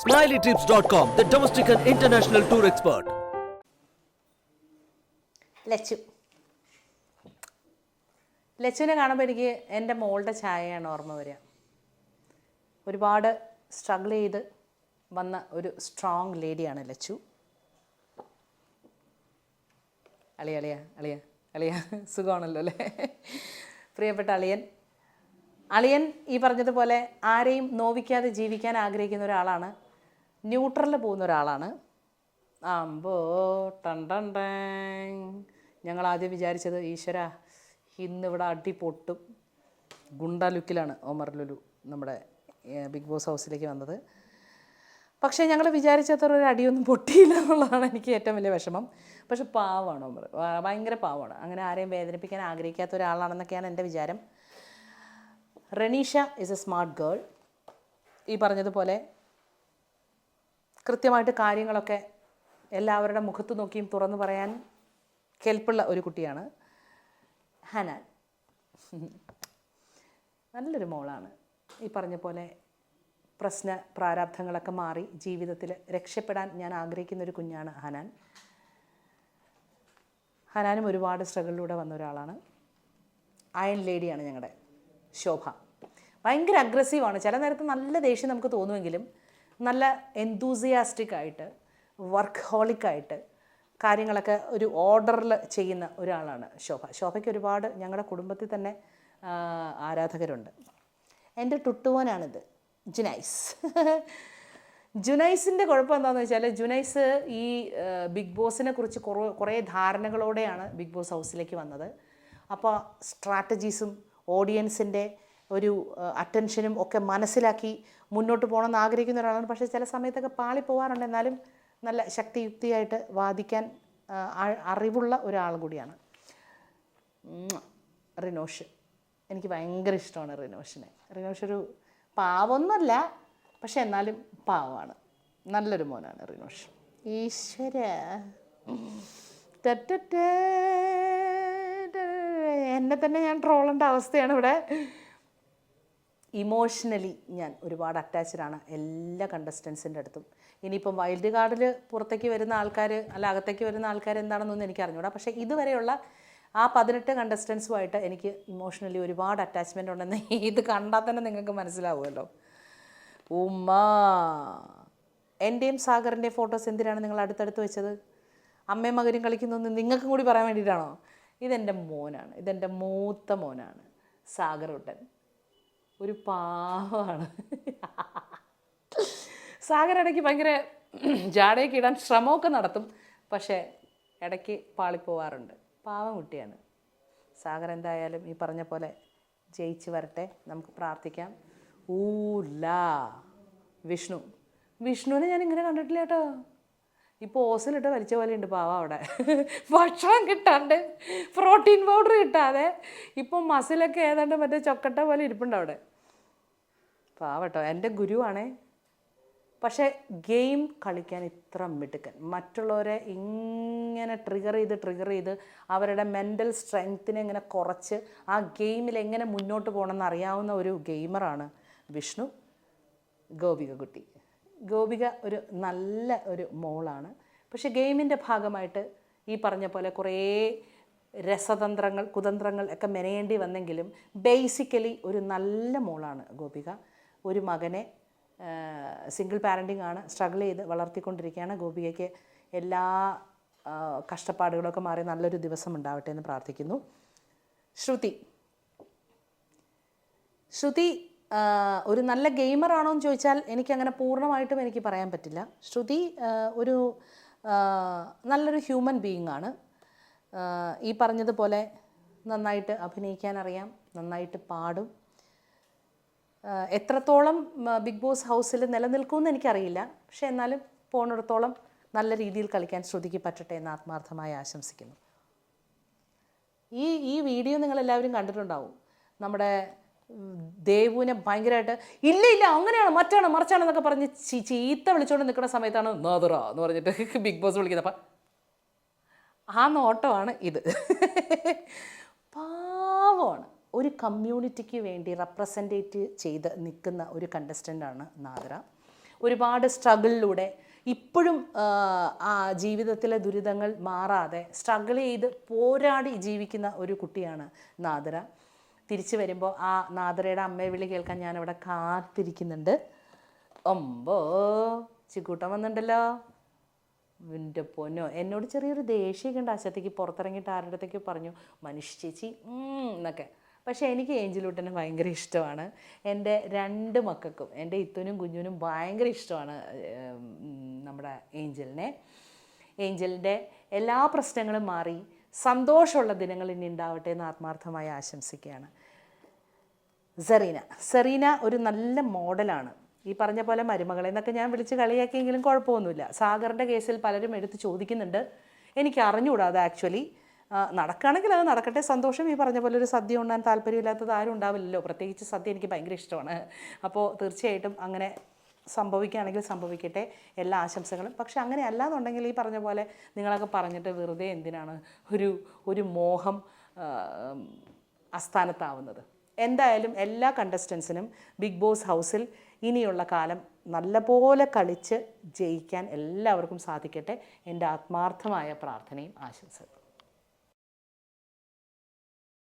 SmileyTrips.com, the domestic and international tour expert. ലച്ചുവിനെ കാണുമ്പോൾ എനിക്ക് എൻ്റെ മോളുടെ ഛായയാണ് ഓർമ്മ വരിക. ഒരുപാട് സ്ട്രഗിൾ ചെയ്ത് വന്ന ഒരു സ്ട്രോങ് ലേഡിയാണ് ലച്ചു. അളിയ സുഖമാണല്ലോ അല്ലേ? പ്രിയപ്പെട്ട അളിയൻ ഈ പറഞ്ഞതുപോലെ ആരെയും നോവിക്കാതെ ജീവിക്കാൻ ആഗ്രഹിക്കുന്ന ഒരാളാണ്. ന്യൂട്രലിൽ പോകുന്ന ഒരാളാണ്. അമ്പോ ഞങ്ങൾ ആദ്യം വിചാരിച്ചത് ഈശ്വര ഇന്നിവിടെ അടി പൊട്ടും. ഗുണ്ട ലുക്കിലാണ് ഒമർ ലുലു നമ്മുടെ ബിഗ് ബോസ് ഹൗസിലേക്ക് വന്നത്. പക്ഷേ ഞങ്ങൾ വിചാരിച്ചത്ര ഒരു അടിയൊന്നും പൊട്ടിയില്ല എന്നുള്ളതാണ് എനിക്ക് ഏറ്റവും വലിയ വിഷമം. പക്ഷെ പാവമാണ് ഒമർ, ഭയങ്കര പാവമാണ്. അങ്ങനെ ആരെയും വേദനിപ്പിക്കാൻ ആഗ്രഹിക്കാത്ത ഒരാളാണെന്നൊക്കെയാണ് എൻ്റെ വിചാരം. Ranisha is A smart girl. ഈ പറഞ്ഞതുപോലെ കൃത്യമായിട്ട് കാര്യങ്ങളൊക്കെ എല്ലാവരുടെ മുഖത്ത് നോക്കിയും തുറന്നു പറയാൻ കെൽപ്പുള്ള ഒരു കുട്ടിയാണ്. ഹനാൻ നല്ലൊരു മോളാണ്. ഈ പറഞ്ഞ പോലെ പ്രശ്ന പ്രാരാബ്ധങ്ങളൊക്കെ മാറി ജീവിതത്തിൽ രക്ഷപ്പെടാൻ ഞാൻ ആഗ്രഹിക്കുന്നൊരു കുഞ്ഞാണ് ഹനാൻ. ഹനാനും ഒരുപാട് സ്ട്രഗിളിലൂടെ വന്ന ഒരാളാണ്. അയൺ ലേഡിയാണ് ഞങ്ങളുടെ ശോഭ. ഭയങ്കര അഗ്രസീവാണ്. ചില നേരത്ത് നല്ല ദേഷ്യം നമുക്ക് തോന്നുമെങ്കിലും നല്ല എന്തൂസിയാസ്റ്റിക് ആയിട്ട് വർക്ക് ഹോളിക്കായിട്ട് കാര്യങ്ങളൊക്കെ ഒരു ഓർഡറിൽ ചെയ്യുന്ന ഒരാളാണ് ശോഭയ്ക്ക് ഒരുപാട് ഞങ്ങളുടെ കുടുംബത്തിൽ തന്നെ ആരാധകരുണ്ട്. എൻ്റെ ടുട്ടുവനാണിത്, ജുനൈസ്. ജുനൈസിൻ്റെ കുഴപ്പം എന്താണെന്ന് വെച്ചാൽ ജുനൈസ് ഈ ബിഗ് ബോസിനെ കുറിച്ച് കുറേ ധാരണകളോടെയാണ് ബിഗ് ബോസ് ഹൗസിലേക്ക് വന്നത്. അപ്പോൾ സ്ട്രാറ്റജീസും ഓഡിയൻസിൻ്റെ ഒരു അറ്റൻഷനും ഒക്കെ മനസ്സിലാക്കി മുന്നോട്ട് പോകണമെന്ന് ആഗ്രഹിക്കുന്ന ഒരാളാണ്. പക്ഷേ ചില സമയത്തൊക്കെ പാളിപ്പോവാറുണ്ട്. എന്നാലും നല്ല ശക്തിയുക്തിയായിട്ട് വാദിക്കാൻ അറിവുള്ള ഒരാൾ കൂടിയാണ് റിനോഷ്. എനിക്ക് ഭയങ്കര ഇഷ്ടമാണ് റിനോഷിനെ. റിനോഷ് ഒരു പാവമൊന്നുമല്ല, പക്ഷെ എന്നാലും പാവമാണ്. നല്ലൊരു മോനാണ് റിനോഷ്. ഈശ്വര എന്നെ തന്നെ ഞാൻ ട്രോളേണ്ട അവസ്ഥയാണ് ഇവിടെ. ഇമോഷണലി ഞാൻ ഒരുപാട് അറ്റാച്ച്ഡാണ് എല്ലാ കണ്ടസ്റ്റൻസിൻ്റെ അടുത്തും. ഇനിയിപ്പം വൈൽഡ് കാർഡിൽ പുറത്തേക്ക് വരുന്ന ആൾക്കാർ അല്ല അകത്തേക്ക് വരുന്ന ആൾക്കാർ എന്താണെന്നൊന്നും എനിക്ക് അറിഞ്ഞൂടാ. പക്ഷേ ഇതുവരെയുള്ള ആ 18 കണ്ടസ്റ്റൻസുമായിട്ട് എനിക്ക് ഇമോഷണലി ഒരുപാട് അറ്റാച്ച്മെൻ്റ് ഉണ്ടെന്ന് ഇത് കണ്ടാൽ തന്നെ നിങ്ങൾക്ക് മനസ്സിലാവുമല്ലോ. എൻ്റെയും സാഗറിൻ്റെയും ഫോട്ടോസ് എന്തിനാണ് നിങ്ങൾ അടുത്തടുത്ത് വെച്ചത്? അമ്മയും മകനും കളിക്കുന്നൊന്ന് നിങ്ങൾക്കും കൂടി പറയാൻ വേണ്ടിയിട്ടാണോ? ഇതെൻ്റെ മോനാണ്, ഇതെൻ്റെ മൂത്ത മോനാണ് സാഗറുട്ടൻ. ഒരു പാവമാണ്. സാഗർ ഇടയ്ക്ക് ഭയങ്കര ജാടയൊക്കെ ഇടാൻ ശ്രമമൊക്കെ നടത്തും, പക്ഷേ ഇടയ്ക്ക് പാളിപ്പോവാറുണ്ട്. പാവം കുട്ടിയാണ് സാഗർ. എന്തായാലും ഈ പറഞ്ഞ പോലെ ജയിച്ച് വരട്ടെ, നമുക്ക് പ്രാർത്ഥിക്കാം. വിഷ്ണുവിനെ ഞാൻ ഇങ്ങനെ കണ്ടിട്ടില്ല കേട്ടോ. ഇപ്പോൾ ഓസിലിട്ട് വലിച്ച പോലെ ഉണ്ട് പാവം അവിടെ. ഭക്ഷണം കിട്ടാണ്ട്, പ്രോട്ടീൻ പൗഡർ കിട്ടാതെ ഇപ്പം മസിലൊക്കെ ഏതാണ്ട് മറ്റേ ചൊക്കട്ട പോലെ ഇരിപ്പുണ്ട് അവിടെ. പാവട്ടോ, എൻ്റെ ഗുരുവാണേ. പക്ഷേ ഗെയിം കളിക്കാൻ ഇത്ര മിടുക്കൻ. മറ്റുള്ളവരെ ഇങ്ങനെ ട്രിഗർ ചെയ്ത് അവരുടെ മെൻ്റൽ സ്ട്രെങ്ത്തിനെ ഇങ്ങനെ കുറച്ച് ആ ഗെയിമിൽ എങ്ങനെ മുന്നോട്ട് പോകണമെന്ന് അറിയാവുന്ന ഒരു ഗെയിമറാണ് വിഷ്ണു. ഗോപിക ഒരു നല്ല ഒരു മോളാണ്. പക്ഷേ ഗെയിമിൻ്റെ ഭാഗമായിട്ട് ഈ പറഞ്ഞ പോലെ കുറേ രസതന്ത്രങ്ങൾ കുതന്ത്രങ്ങൾ ഒക്കെ മെനയേണ്ടി വന്നെങ്കിലും ബേസിക്കലി ഒരു നല്ല മോളാണ് ഗോപിക. ഒരു മകനെ സിംഗിൾ പാരൻറ്റിംഗ് ആണ്, സ്ട്രഗിൾ ചെയ്ത് വളർത്തിക്കൊണ്ടിരിക്കുകയാണ്. ഗോപികയ്ക്ക് എല്ലാ കഷ്ടപ്പാടുകളൊക്കെ മാറി നല്ലൊരു ദിവസം ഉണ്ടാവട്ടെ എന്ന് പ്രാർത്ഥിക്കുന്നു. ശ്രുതി ഒരു നല്ല ഗെയിമറാണോ എന്ന് ചോദിച്ചാൽ എനിക്കങ്ങനെ പൂർണ്ണമായിട്ടും എനിക്ക് പറയാൻ പറ്റില്ല. ശ്രുതി ഒരു നല്ലൊരു ഹ്യൂമൻ ബീയിങ് ആണ്. ഈ പറഞ്ഞതുപോലെ നന്നായിട്ട് അഭിനയിക്കാൻ അറിയാം, നന്നായിട്ട് പാടും. എത്രത്തോളം ബിഗ് ബോസ് ഹൗസിൽ നിലനിൽക്കുമെന്ന് എനിക്കറിയില്ല. പക്ഷേ എന്നാലും പോണിടത്തോളം നല്ല രീതിയിൽ കളിക്കാൻ ശ്രുതിക്ക് പറ്റട്ടെ എന്ന് ആത്മാർത്ഥമായി ആശംസിക്കുന്നു. ഈ വീഡിയോ നിങ്ങളെല്ലാവരും കണ്ടിട്ടുണ്ടാവും. നമ്മുടെ ദേവുവിനെ ഭയങ്കരമായിട്ട് ഇല്ല അങ്ങനെയാണ് മറിച്ചാണെന്നൊക്കെ പറഞ്ഞ് ചീത്ത വിളിച്ചുകൊണ്ട് നിൽക്കുന്ന സമയത്താണ് നാദറ എന്ന് പറഞ്ഞിട്ട് ബിഗ് ബോസ് വിളിക്കുന്നത്. അപ്പം ആ നോട്ടമാണ് ഇത്. പാവമാണ്. ഒരു കമ്മ്യൂണിറ്റിക്ക് വേണ്ടി റെപ്രസെൻറ്റേറ്റ് ചെയ്ത് നിൽക്കുന്ന ഒരു കണ്ടസ്റ്റൻ്റാണ് നാദറ. ഒരുപാട് സ്ട്രഗിളിലൂടെ ഇപ്പോഴും ആ ജീവിതത്തിലെ ദുരിതങ്ങൾ മാറാതെ സ്ട്രഗിൾ ചെയ്ത് പോരാടി ജീവിക്കുന്ന ഒരു കുട്ടിയാണ് നാദര. തിരിച്ചു വരുമ്പോൾ ആ നാദരയുടെ അമ്മയെ വിളി കേൾക്കാൻ ഞാനവിടെ കാത്തിരിക്കുന്നുണ്ട്. ഒമ്പോ ചിക്കൂട്ടൻ വന്നിട്ടുണ്ടല്ലോ. എൻ്റെ പൊന്നോ, എന്നോട് ചെറിയൊരു ദേഷ്യമൊക്കെ ഉണ്ട്. അശത്തേക്ക് പുറത്തിറങ്ങിയിട്ട് ആരുടെ അടുത്തേക്ക് പറഞ്ഞു മനുഷ്യ ചേച്ചി എന്നൊക്കെ. പക്ഷേ എനിക്ക് ഏഞ്ചലൂട്ടനെ ഭയങ്കര ഇഷ്ടമാണ്. എൻ്റെ 2 മക്കൾക്കും, എൻ്റെ ഇത്തുനും കുഞ്ഞുനും ഭയങ്കര ഇഷ്ടമാണ് നമ്മുടെ ഏഞ്ചലിനെ. ഏഞ്ചലിൻ്റെ എല്ലാ പ്രശ്നങ്ങളും മാറി സന്തോഷമുള്ള ദിനങ്ങൾ ഇനി ഉണ്ടാവട്ടെ എന്ന് ആത്മാർത്ഥമായി ആശംസിക്കുകയാണ്. സെറീന ഒരു നല്ല മോഡലാണ്. ഈ പറഞ്ഞ പോലെ മരുമകളെ എന്നൊക്കെ ഞാൻ വിളിച്ച് കളിയാക്കിയെങ്കിലും കുഴപ്പമൊന്നുമില്ല. സാഗറിൻ്റെ കേസിൽ പലരും എടുത്ത് ചോദിക്കുന്നുണ്ട്. എനിക്ക് അറിഞ്ഞുകൂടാ അത് ആക്ച്വലി. നടക്കുകയാണെങ്കിൽ അത് നടക്കട്ടെ, സന്തോഷം. ഈ പറഞ്ഞ പോലെ ഒരു സദ്യ ഉണ്ണാൻ താല്പര്യമില്ലാത്തത് ആരും ഉണ്ടാവില്ലല്ലോ. പ്രത്യേകിച്ച് സദ്യ എനിക്ക് ഭയങ്കര ഇഷ്ടമാണ്. അപ്പോൾ തീർച്ചയായിട്ടും അങ്ങനെ സംഭവിക്കുകയാണെങ്കിൽ സംഭവിക്കട്ടെ, എല്ലാ ആശംസകളും. പക്ഷെ അങ്ങനെ അല്ലാന്നുണ്ടെങ്കിൽ ഈ പറഞ്ഞ പോലെ നിങ്ങളൊക്കെ പറഞ്ഞിട്ട് വെറുതെ എന്തിനാണ് ഒരു മോഹം അസ്ഥാനത്താവുന്നത്. എന്തായാലും എല്ലാ കണ്ടസ്റ്റൻസിനും ബിഗ് ബോസ് ഹൗസിൽ ഇനിയുള്ള കാലം നല്ലപോലെ കളിച്ച് ജയിക്കാൻ എല്ലാവർക്കും സാധിക്കട്ടെ. എൻ്റെ ആത്മാർത്ഥമായ പ്രാർത്ഥനയും ആശംസകളും.